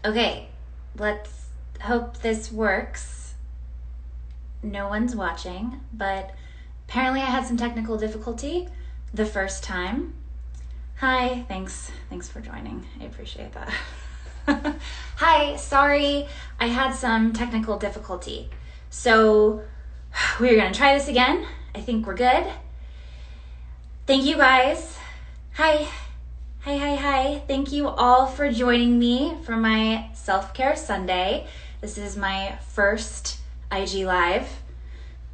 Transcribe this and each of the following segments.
Okay, let's hope this works. No one's watching, but apparently I had some technical difficulty the first time. Hi, thanks for joining. I appreciate that. Hi, sorry, I had some technical difficulty. So we're gonna try this again. I think we're good. Thank you guys. Hi. Thank you all for joining me for my self-care Sunday. This is my first IG Live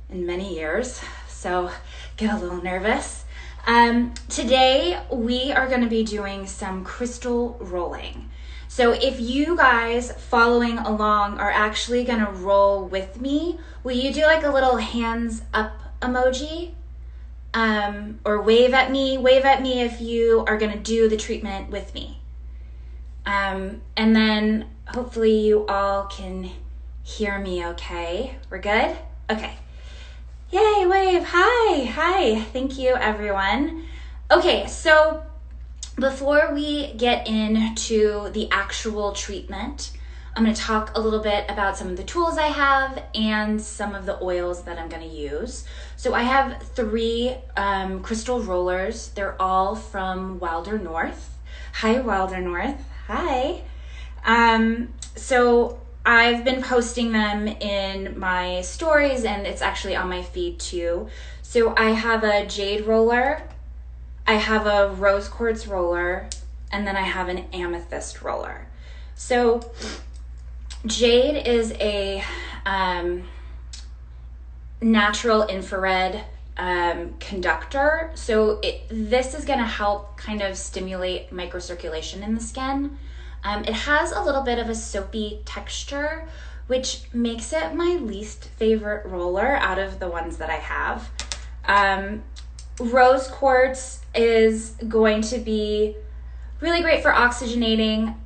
in many years, so get a little nervous. Today we are going to be doing some crystal rolling. So if you guys following along are actually going to roll with me, will you do like a little hands up emoji? Or wave at me if you are gonna do the treatment with me. And then hopefully you all can hear me okay. We're good? Okay. Yay, wave, hi. Thank you, everyone. Okay, so before we get into the actual treatment, I'm going to talk a little bit about some of the tools I have and some of the oils that I'm going to use. So I have 3 crystal rollers. They're all from Wilder North. Hi, Wilder North. Hi. So I've been posting them in my stories, and it's actually on my feed too. So I have a jade roller, I have a rose quartz roller, and then I have an amethyst roller. So jade is a natural infrared conductor. So this is going to help kind of stimulate microcirculation in the skin. It has a little bit of a soapy texture, which makes it my least favorite roller out of the ones that I have. Rose quartz is going to be really great for oxygenating.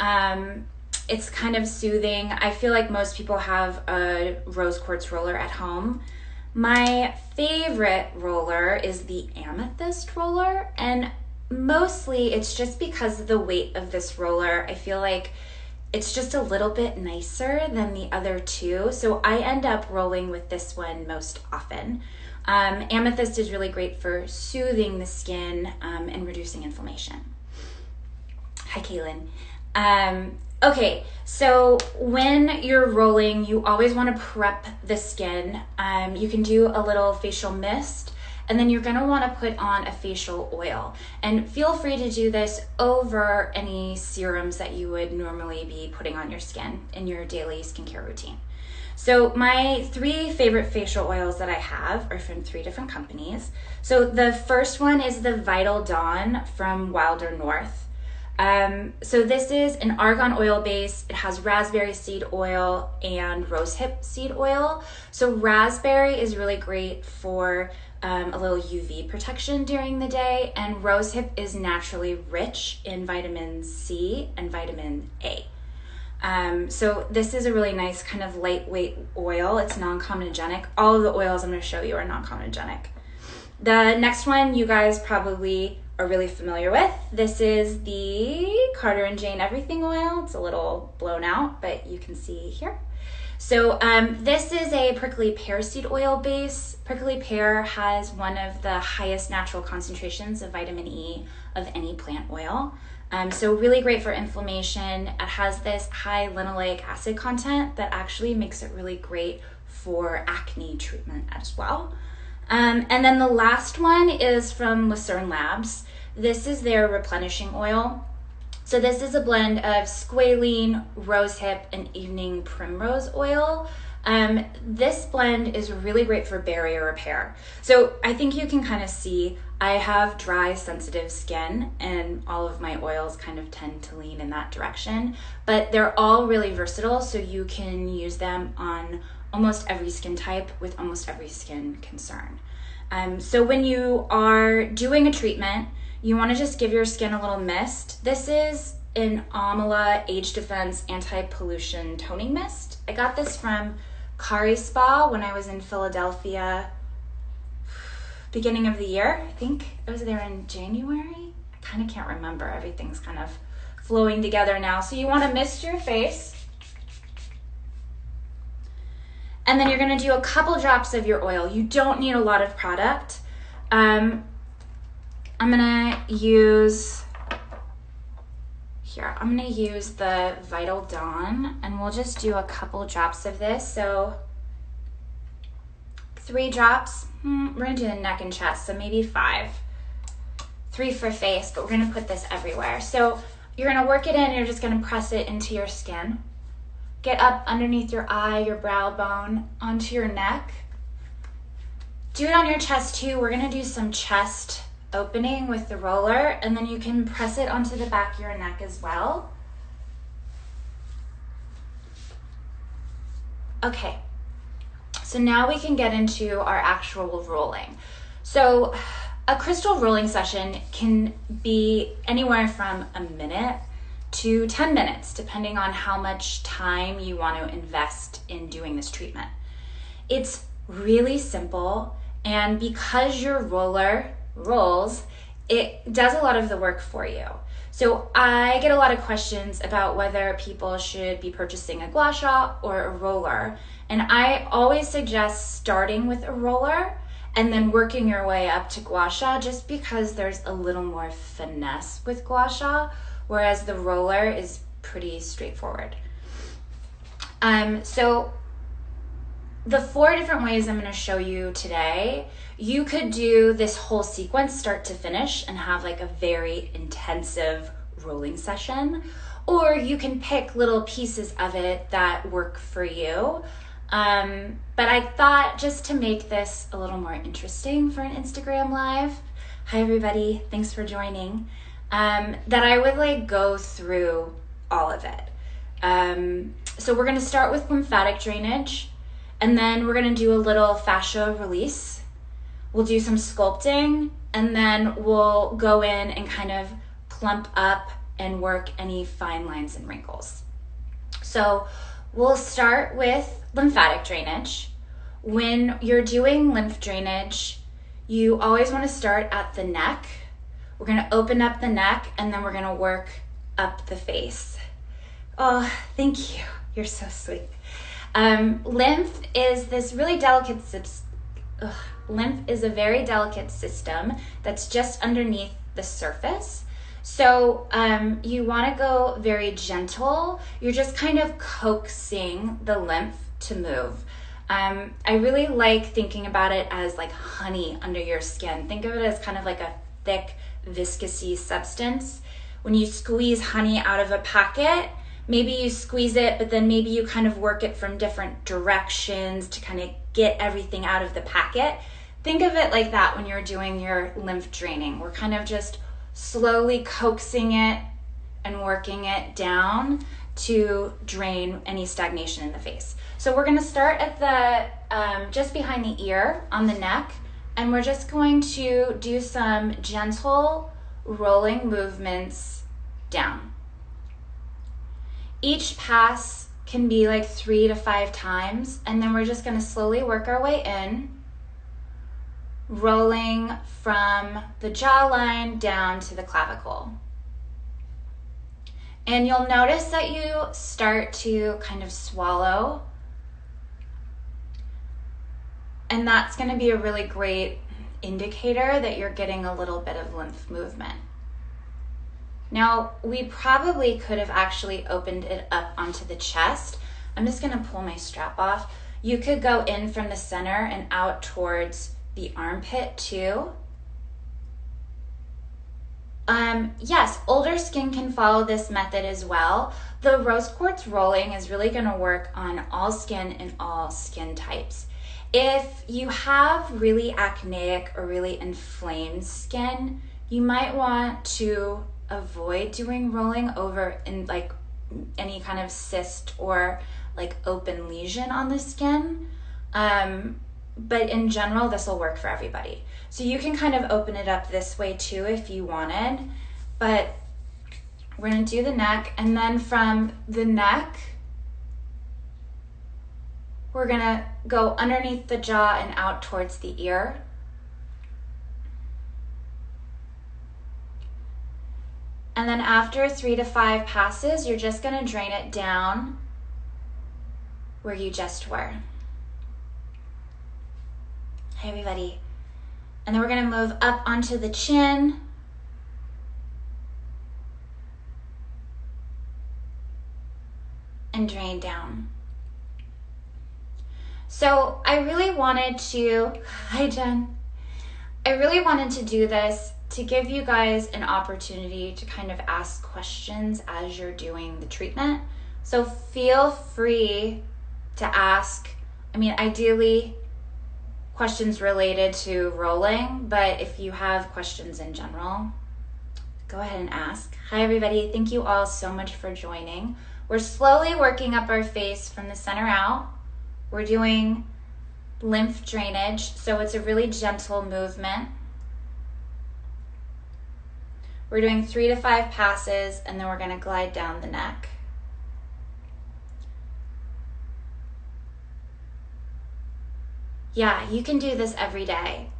It's kind of soothing. I feel like most people have a rose quartz roller at home. My favorite roller is the amethyst roller, and mostly it's just because of the weight of this roller. I feel like it's just a little bit nicer than the other 2, so I end up rolling with this one most often. Amethyst is really great for soothing the skin and reducing inflammation. Hi, Kaylin. Okay, so when you're rolling, you always want to prep the skin. You can do a little facial mist, and then you're going to want to put on a facial oil. And feel free to do this over any serums that you would normally be putting on your skin in your daily skincare routine. So my 3 favorite facial oils that I have are from 3 different companies. So the first one is the Vital Dawn from Wilder North. So this is an argan oil base. It has raspberry seed oil and rosehip seed oil. So raspberry is really great for a little UV protection during the day, and rosehip is naturally rich in vitamin C and vitamin A. So this is a really nice kind of lightweight oil. It's non-comedogenic. All of the oils I'm going to show you are non-comedogenic. The next one you guys probably are really familiar with. This is the Carter and Jane Everything oil. It's a little blown out, but you can see here. So this is a prickly pear seed oil base. Prickly pear has one of the highest natural concentrations of vitamin E of any plant oil. So really great for inflammation. It has this high linoleic acid content that actually makes it really great for acne treatment as well. And then the last one is from Lucerne Labs. This is their replenishing oil. So this is a blend of squalene, rosehip, and evening primrose oil. This blend is really great for barrier repair. So I think you can kind of see I have dry, sensitive skin, and all of my oils kind of tend to lean in that direction. But they're all really versatile, so you can use them on almost every skin type with almost every skin concern. So when you are doing a treatment, you want to just give your skin a little mist. This is an Amala Age Defense Anti-Pollution Toning Mist. I got this from Kari Spa when I was in Philadelphia beginning of the year. I think I was there in January. I kind of can't remember. Everything's kind of flowing together now. So you want to mist your face. And then you're going to do a couple drops of your oil. You don't need a lot of product. I'm going to use, here, I'm going to use the Vital Dawn, and we'll just do a couple drops of this. So 3 drops. We're going to do the neck and chest, so maybe 5. 3 for face, but we're going to put this everywhere. So you're going to work it in, and you're just going to press it into your skin. Get up underneath your eye, your brow bone, onto your neck. Do it on your chest too. We're going to do some chest opening with the roller, and then you can press it onto the back of your neck as well. Okay, so now we can get into our actual rolling. So a crystal rolling session can be anywhere from a minute to 10 minutes, depending on how much time you want to invest in doing this treatment. It's really simple, and because your roller rolls, it does a lot of the work for you. So I get a lot of questions about whether people should be purchasing a gua sha or a roller, and I always suggest starting with a roller and then working your way up to gua sha, just because there's a little more finesse with gua sha, whereas the roller is pretty straightforward. So the 4 different ways I'm going to show you today, you could do this whole sequence start to finish and have like a very intensive rolling session, or you can pick little pieces of it that work for you. But I thought, just to make this a little more interesting for an Instagram Live, hi everybody, thanks for joining, that I would like go through all of it. So we're going to start with lymphatic drainage, and then we're going to do a little fascia release. We'll do some sculpting, and then we'll go in and kind of plump up and work any fine lines and wrinkles. So we'll start with lymphatic drainage. When you're doing lymph drainage, you always want to start at the neck. We're going to open up the neck, and then we're going to work up the face. Oh, thank you. You're so sweet. Lymph is this really delicate lymph is a very delicate system that's just underneath the surface. So you want to go very gentle. You're just kind of coaxing the lymph to move. I really like thinking about it as like honey under your skin. Think of it as kind of like a thick, viscousy substance. When you squeeze honey out of a packet, maybe you squeeze it, but then maybe you kind of work it from different directions to kind of get everything out of the packet. Think of it like that when you're doing your lymph draining. We're kind of just slowly coaxing it and working it down to drain any stagnation in the face. So we're going to start at the just behind the ear on the neck, and we're just going to do some gentle rolling movements down. Each pass can be like 3 to 5 times, and then we're just going to slowly work our way in, rolling from the jawline down to the clavicle. And you'll notice that you start to kind of swallow, and that's going to be a really great indicator that you're getting a little bit of lymph movement. Now, we probably could have actually opened it up onto the chest. I'm just going to pull my strap off. You could go in from the center and out towards the armpit too. Yes, older skin can follow this method as well. The rose quartz rolling is really going to work on all skin and all skin types. If you have really acneic or really inflamed skin, you might want to avoid doing rolling over in like any kind of cyst or like open lesion on the skin. But in general, this will work for everybody. So you can kind of open it up this way too if you wanted, but we're going to do the neck, and then from the neck, we're going to go underneath the jaw and out towards the ear. And then after 3 to 5 passes, you're just gonna drain it down where you just were. Hi, everybody. And then we're gonna move up onto the chin. And drain down. So I really wanted to, hi Jen. I really wanted to do this to give you guys an opportunity to kind of ask questions as you're doing the treatment. So feel free to ask, I mean, ideally questions related to rolling, but if you have questions in general, go ahead and ask. Hi everybody, thank you all so much for joining. We're slowly working up our face from the center out. We're doing lymph drainage, so it's a really gentle movement. We're doing 3 to 5 passes, and then we're gonna glide down the neck. Yeah, you can do this every day.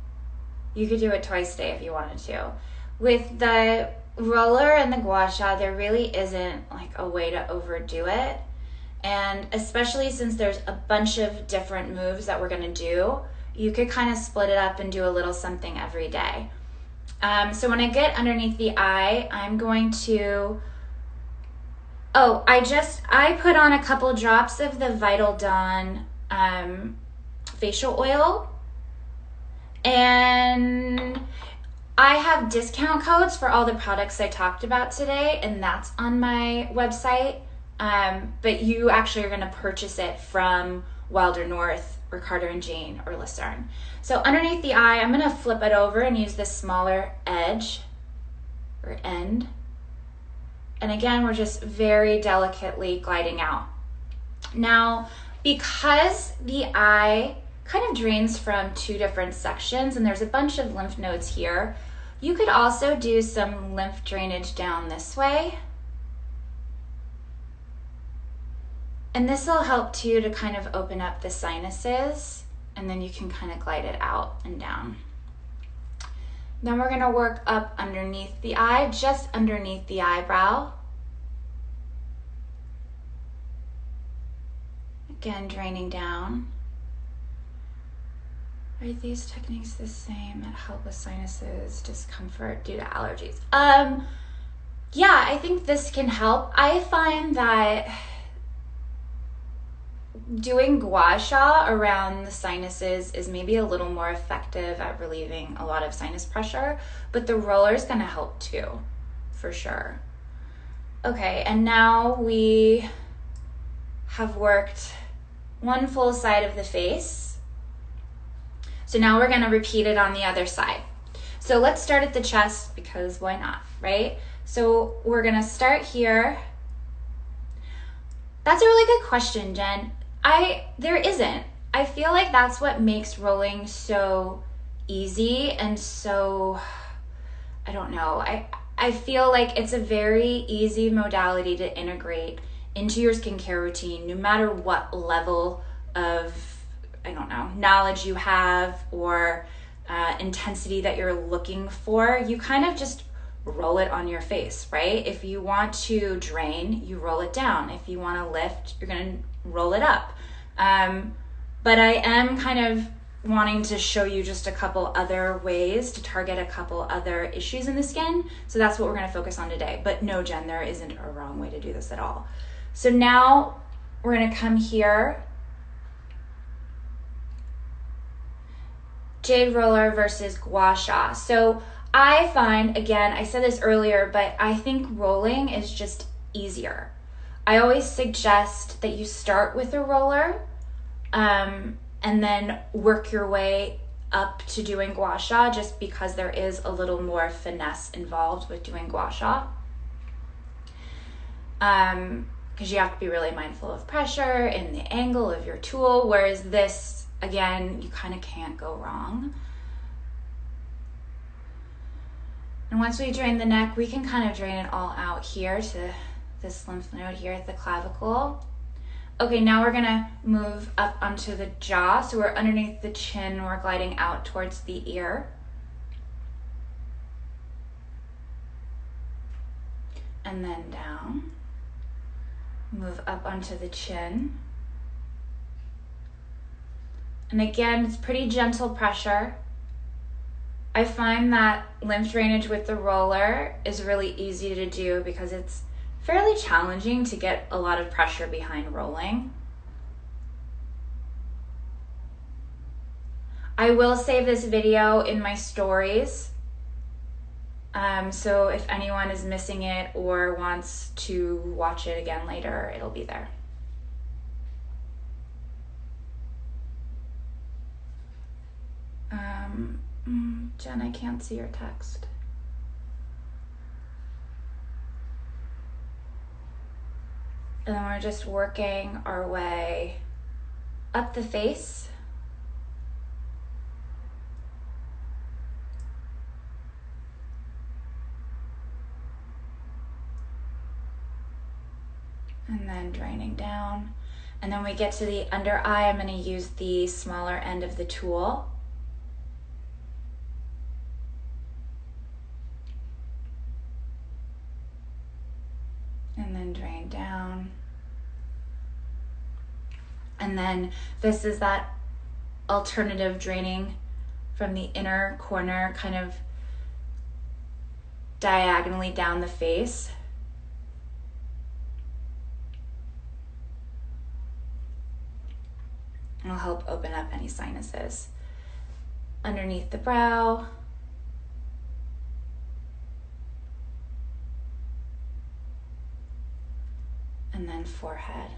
You could do it twice a day if you wanted to. With the roller and the gua sha, there really isn't like a way to overdo it. And especially since there's a bunch of different moves that we're gonna do, you could kind of split it up and do a little something every day. So when I get underneath the eye, I'm going to, I put on a couple drops of the Vital Dawn facial oil, and I have discount codes for all the products I talked about today, and that's on my website. But you actually are going to purchase it from Wilder North or Carter and Jane or Lucerne. So underneath the eye, I'm going to flip it over and use this smaller edge or end. And again, we're just very delicately gliding out. Now, because the eye kind of drains from 2 different sections and there's a bunch of lymph nodes here, you could also do some lymph drainage down this way. And this will help too to kind of open up the sinuses, and then you can kind of glide it out and down. Then we're gonna work up underneath the eye, just underneath the eyebrow. Again, draining down. Are these techniques the same that help with sinuses, discomfort due to allergies? Yeah, I think this can help. I find that doing gua sha around the sinuses is maybe a little more effective at relieving a lot of sinus pressure, but the roller is going to help too, for sure. Okay, and now we have worked one full side of the face. So now we're going to repeat it on the other side. So let's start at the chest, because why not, right? So we're going to start here. That's a really good question, Jen. There isn't. I feel like that's what makes rolling so easy and so, I don't know. I feel like it's a very easy modality to integrate into your skincare routine, no matter what level of, I don't know, knowledge you have or intensity that you're looking for. You kind of just roll it on your face, right? If you want to drain, you roll it down. If you want to lift, you're going to roll it up. But I am kind of wanting to show you just a couple other ways to target a couple other issues in the skin. So that's what we're going to focus on today. But no, Jen, there isn't a wrong way to do this at all. So now we're going to come here. Jade roller versus gua sha. So I find, again, I said this earlier, but I think rolling is just easier. I always suggest that you start with a roller and then work your way up to doing gua sha, just because there is a little more finesse involved with doing gua sha. Because you have to be really mindful of pressure and the angle of your tool, whereas this, again, you kind of can't go wrong. And once we drain the neck, we can kind of drain it all out here to this lymph node here at the clavicle. Okay, now we're gonna move up onto the jaw. So we're underneath the chin, we're gliding out towards the ear. and then down. Move up onto the chin. And again, it's pretty gentle pressure. I find that lymph drainage with the roller is really easy to do because it's fairly challenging to get a lot of pressure behind rolling. I will save this video in my stories. So if anyone is missing it or wants to watch it again later, it'll be there. Jen, I can't see your text. And then we're just working our way up the face. And then draining down. And then we get to the under eye. I'm going to use the smaller end of the tool. And then drain down. And then this is that alternative draining from the inner corner, kind of diagonally down the face. It'll help open up any sinuses. Underneath the brow. And then forehead.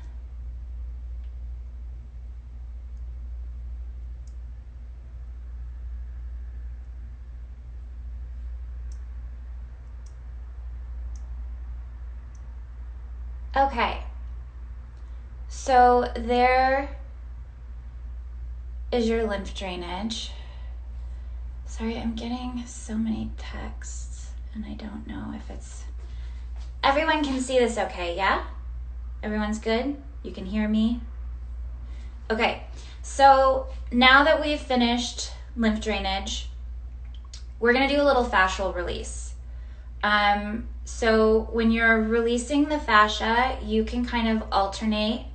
Okay, so there is your lymph drainage. Sorry, I'm getting so many texts and I don't know if it's... Everyone can see this okay, yeah? Everyone's good? You can hear me? Okay, so now that we've finished lymph drainage, we're gonna do a little fascial release. So when you're releasing the fascia, you can kind of alternate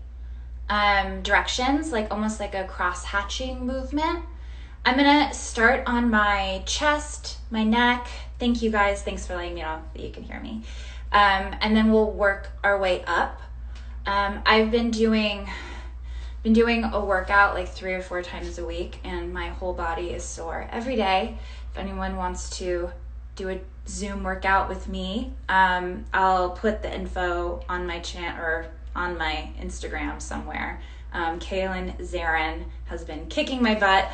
directions, like almost like a cross-hatching movement. I'm gonna start on my chest, my neck. Thank you guys, thanks for letting me know that you can hear me. And then we'll work our way up. I've been doing a workout like 3 or 4 times a week and my whole body is sore every day. If anyone wants to do a Zoom workout with me, I'll put the info on my channel or on my Instagram somewhere. Kaylin Zarin has been kicking my butt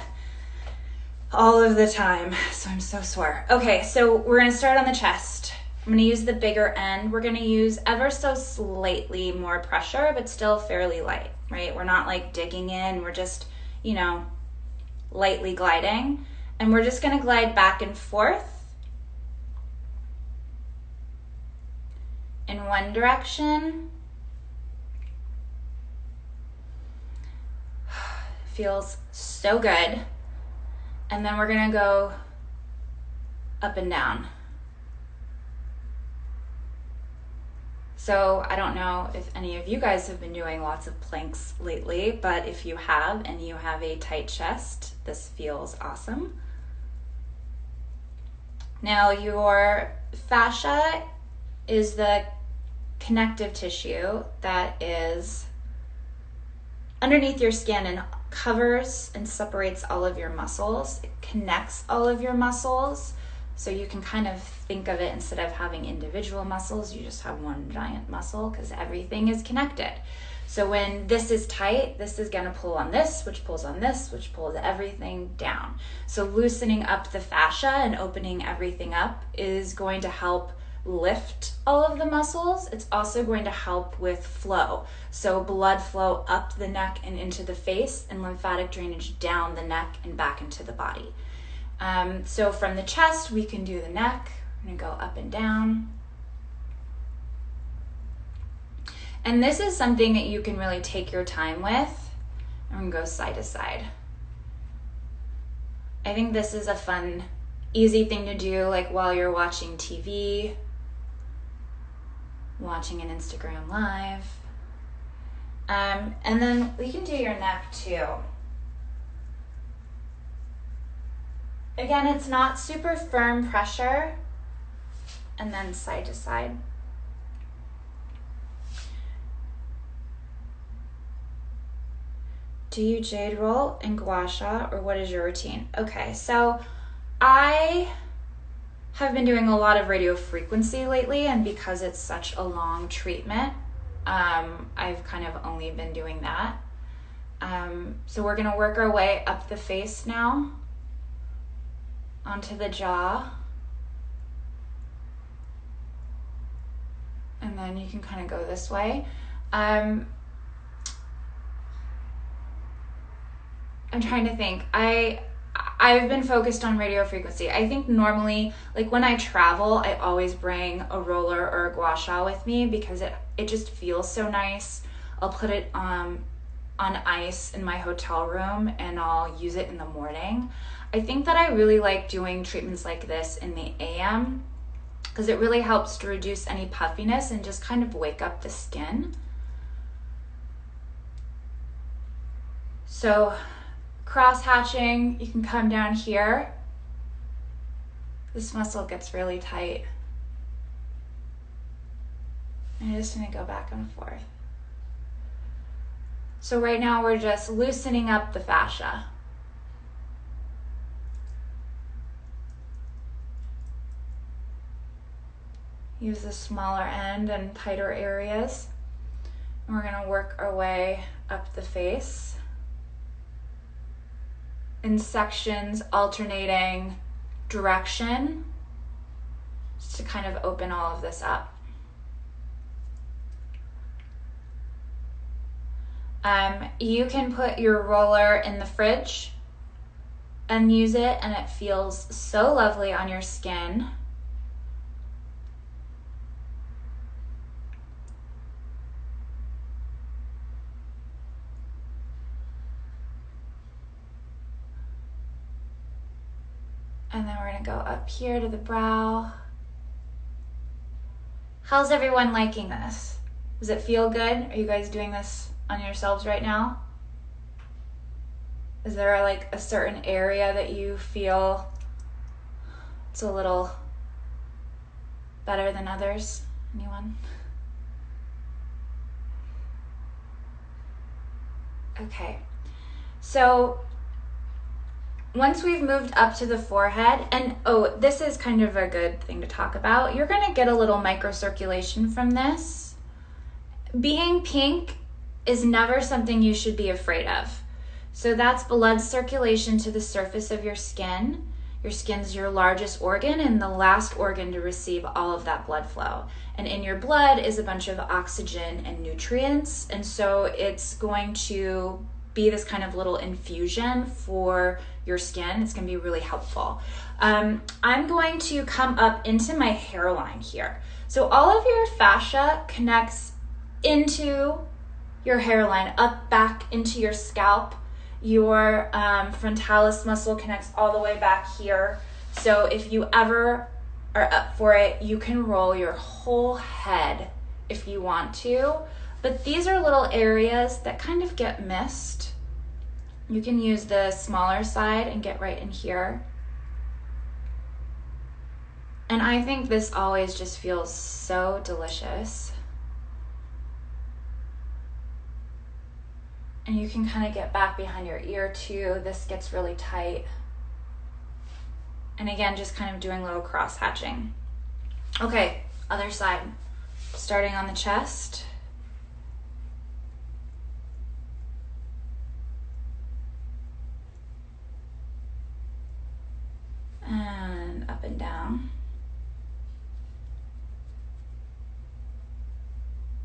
all of the time, so I'm so sore. Okay, so we're gonna start on the chest. I'm gonna use the bigger end. We're gonna use ever so slightly more pressure, but still fairly light, right? We're not like digging in, we're just, you know, lightly gliding. And we're just gonna glide back and forth in one direction. Feels so good. And then we're gonna go up and down. So I don't know if any of you guys have been doing lots of planks lately, but if you have and you have a tight chest, this feels awesome. Now your fascia is the connective tissue that is underneath your skin and covers and separates all of your muscles. It connects all of your muscles. So you can kind of think of it, instead of having individual muscles, you just have one giant muscle because everything is connected. So when this is tight, this is gonna pull on this, which pulls on this, which pulls everything down. So loosening up the fascia and opening everything up is going to help lift all of the muscles. It's also going to help with flow. So blood flow up the neck and into the face, and lymphatic drainage down the neck and back into the body. So from the chest, we can do the neck. I'm gonna go up and down. And this is something that you can really take your time with. I'm gonna go side to side. I think this is a fun, easy thing to do, like while you're watching TV. watching an Instagram live. And then we can do your neck too. Again, it's not super firm pressure. And then side to side. Do you jade roll and gua sha, or what is your routine? Okay, so I have been doing a lot of radio frequency lately, and because it's such a long treatment, I've kind of only been doing that. So we're gonna work our way up the face now, onto the jaw. And then you can kind of go this way. I'm trying to think. I've been focused on radio frequency. I think normally, like when I travel, I always bring a roller or a gua sha with me because it just feels so nice. I'll put it on ice in my hotel room and I'll use it in the morning. I think that I really like doing treatments like this in the AM because it really helps to reduce any puffiness and just kind of wake up the skin. So cross hatching, you can come down here. This muscle gets really tight. I'm just gonna go back and forth. So right now we're just loosening up the fascia. Use the smaller end and tighter areas. And we're gonna work our way up the face in sections, alternating direction, just to kind of open all of this up. You can put your roller in the fridge and use it, and it feels so lovely on your skin. And then we're gonna go up here to the brow. How's everyone liking this? Does it feel good? Are you guys doing this on yourselves right now? Is there like a certain area that you feel it's a little better than others? Anyone? Okay, so once we've moved up to the forehead, and oh, this is kind of a good thing to talk about. You're gonna get a little microcirculation from this. Being pink is never something you should be afraid of. So that's blood circulation to the surface of your skin. Your skin's your largest organ and the last organ to receive all of that blood flow. And in your blood is a bunch of oxygen and nutrients. And so it's going to be this kind of little infusion for your skin. It's gonna be really helpful. I'm going to come up into my hairline here. So all of your fascia connects into your hairline, up back into your scalp. Your frontalis muscle connects all the way back here. So if you ever are up for it, you can roll your whole head if you want to. But these are little areas that kind of get missed. You can use the smaller side and get right in here. And I think this always just feels so delicious. And you can kind of get back behind your ear too. This gets really tight. And again, just kind of doing a little cross hatching. Okay, other side. Starting on the chest. And up and down.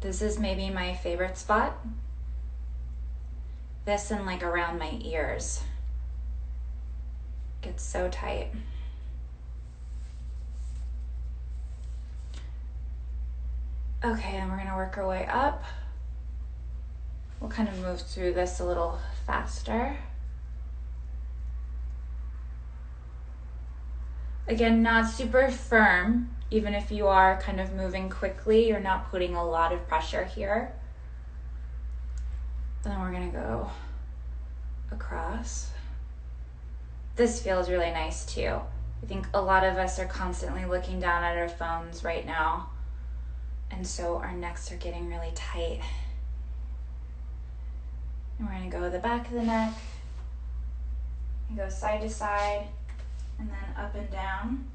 This is maybe my favorite spot. This and like around my ears. Gets so tight. Okay, and we're gonna work our way up. We'll kind of move through this a little faster. Again, not super firm. Even if you are kind of moving quickly, you're not putting a lot of pressure here. Then we're gonna go across. This feels really nice too. I think a lot of us are constantly looking down at our phones right now, and so our necks are getting really tight. And we're gonna go to the back of the neck, and go side to side, and then up and down.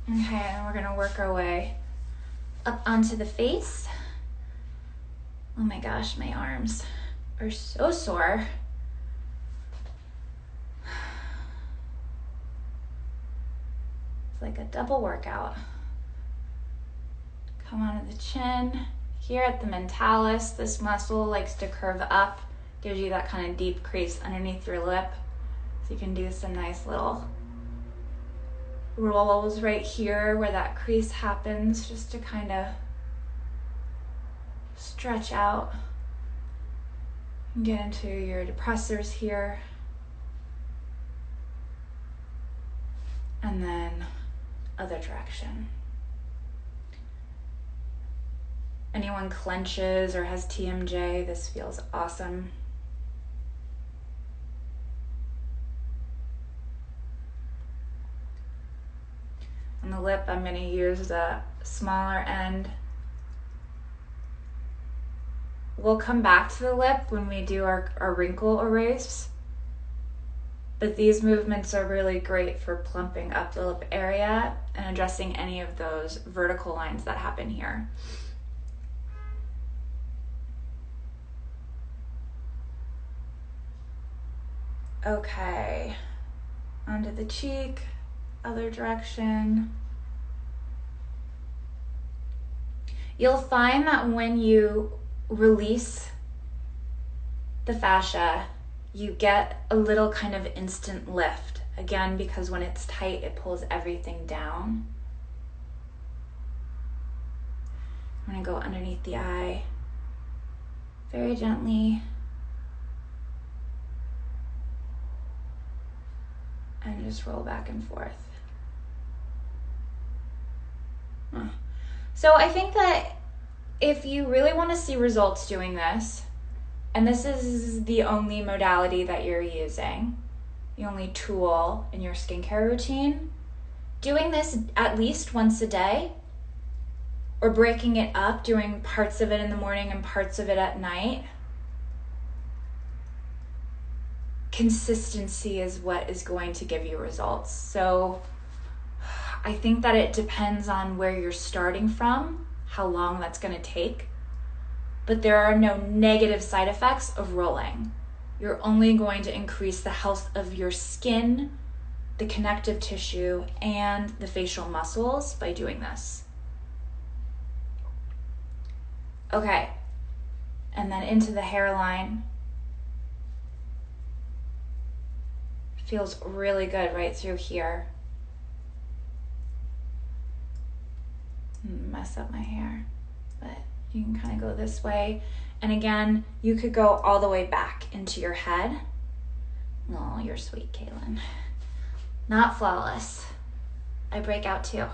Okay, and we're gonna work our way up onto the face. Oh my gosh, my arms are so sore. It's like a double workout. Come onto the chin. Here at the mentalis, this muscle likes to curve up, gives you that kind of deep crease underneath your lip. So you can do some nice little rolls right here where that crease happens, just to kind of stretch out and get into your depressors here. And then other direction. Anyone clenches or has TMJ, this feels awesome. On the lip, I'm going to use the smaller end. We'll come back to the lip when we do our wrinkle erase, but these movements are really great for plumping up the lip area and addressing any of those vertical lines that happen here. Okay, onto the cheek, other direction. You'll find that when you release the fascia, you get a little kind of instant lift. Again, because when it's tight, it pulls everything down. I'm gonna go underneath the eye very gently. And just roll back and forth. So I think that if you really want to see results doing this, and this is the only modality that you're using, the only tool in your skincare routine, doing this at least once a day, or breaking it up, doing parts of it in the morning and parts of it at night, consistency is what is going to give you results. So I think that it depends on where you're starting from, how long that's going to take, but there are no negative side effects of rolling. You're only going to increase the health of your skin, the connective tissue, and the facial muscles by doing this. Okay, and then into the hairline. Feels really good right through here. Mess up my hair, but you can kind of go this way. And again, you could go all the way back into your head. Oh, you're sweet, Kaylin. Not flawless. I break out too.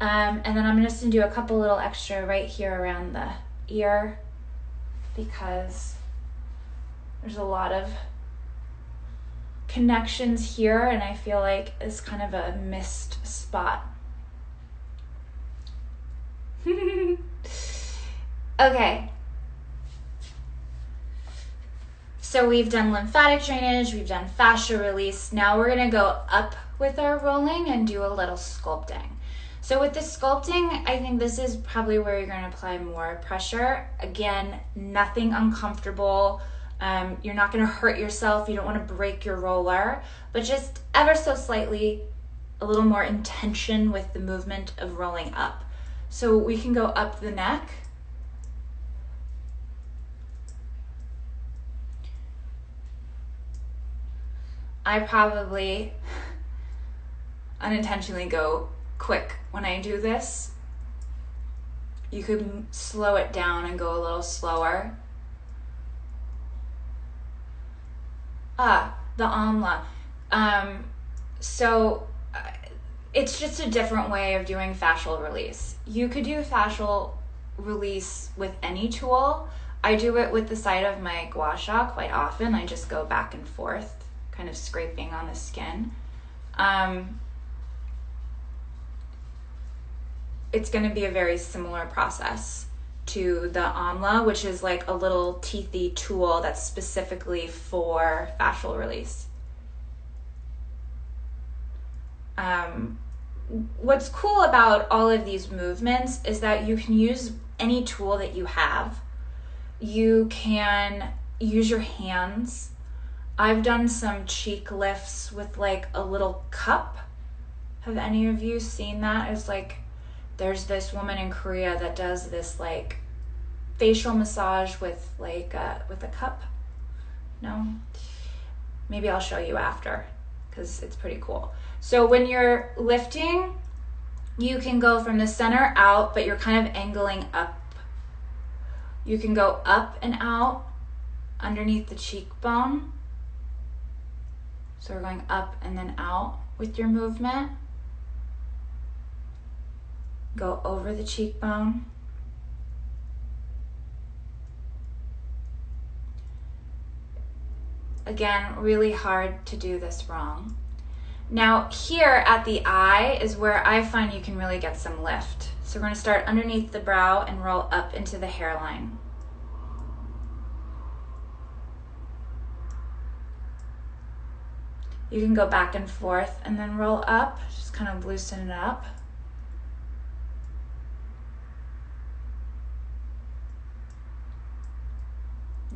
And then I'm just gonna do a couple little extra right here around the ear, because there's a lot of connections here, and I feel like it's kind of a missed spot. Okay. So we've done lymphatic drainage, we've done fascia release. Now we're gonna go up with our rolling and do a little sculpting. So with the sculpting, I think this is probably where you're gonna apply more pressure. Again, nothing uncomfortable. You're not gonna hurt yourself. You don't wanna break your roller, but just ever so slightly, a little more intention with the movement of rolling up. So we can go up the neck. I probably unintentionally go quick when I do this. You could slow it down and go a little slower. The amla. So it's just a different way of doing fascial release. You could do fascial release with any tool. I do it with the side of my gua sha quite often. I just go back and forth, kind of scraping on the skin. It's going to be a very similar process to the amla, which is like a little teethy tool that's specifically for fascial release. What's cool about all of these movements is that you can use any tool that you have. You can use your hands. I've done some cheek lifts with like a little cup. Have any of you seen that? It's like, there's this woman in Korea that does this like facial massage with like with a cup. No? Maybe I'll show you after because it's pretty cool. So when you're lifting, you can go from the center out, but you're kind of angling up. You can go up and out underneath the cheekbone. So we're going up and then out with your movement. Go over the cheekbone. Again, really hard to do this wrong. Now here at the eye is where I find you can really get some lift. So we're going to start underneath the brow and roll up into the hairline. You can go back and forth and then roll up, just kind of loosen it up.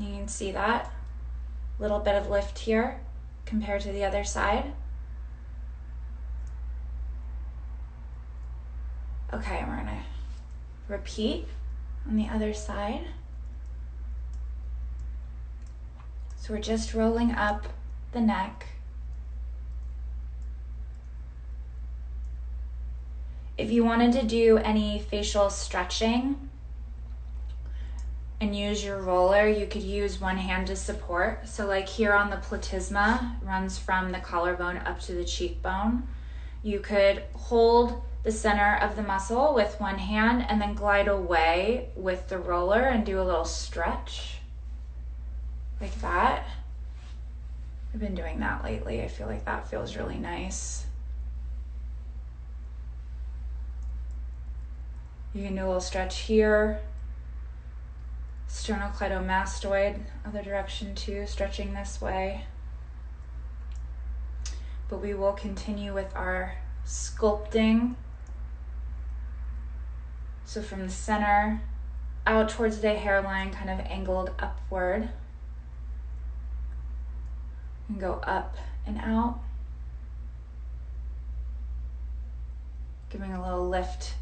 You can see that little bit of lift here compared to the other side. Okay, we're gonna repeat on the other side. So we're just rolling up the neck. If you wanted to do any facial stretching and use your roller, you could use one hand to support. So like here on the platysma, runs from the collarbone up to the cheekbone. You could hold the center of the muscle with one hand and then glide away with the roller and do a little stretch like that. I've been doing that lately. I feel like that feels really nice. You can do a little stretch here. Sternocleidomastoid, other direction too, stretching this way. But we will continue with our sculpting. So from the center out towards the hairline, kind of angled upward. And go up and out. Giving a little lift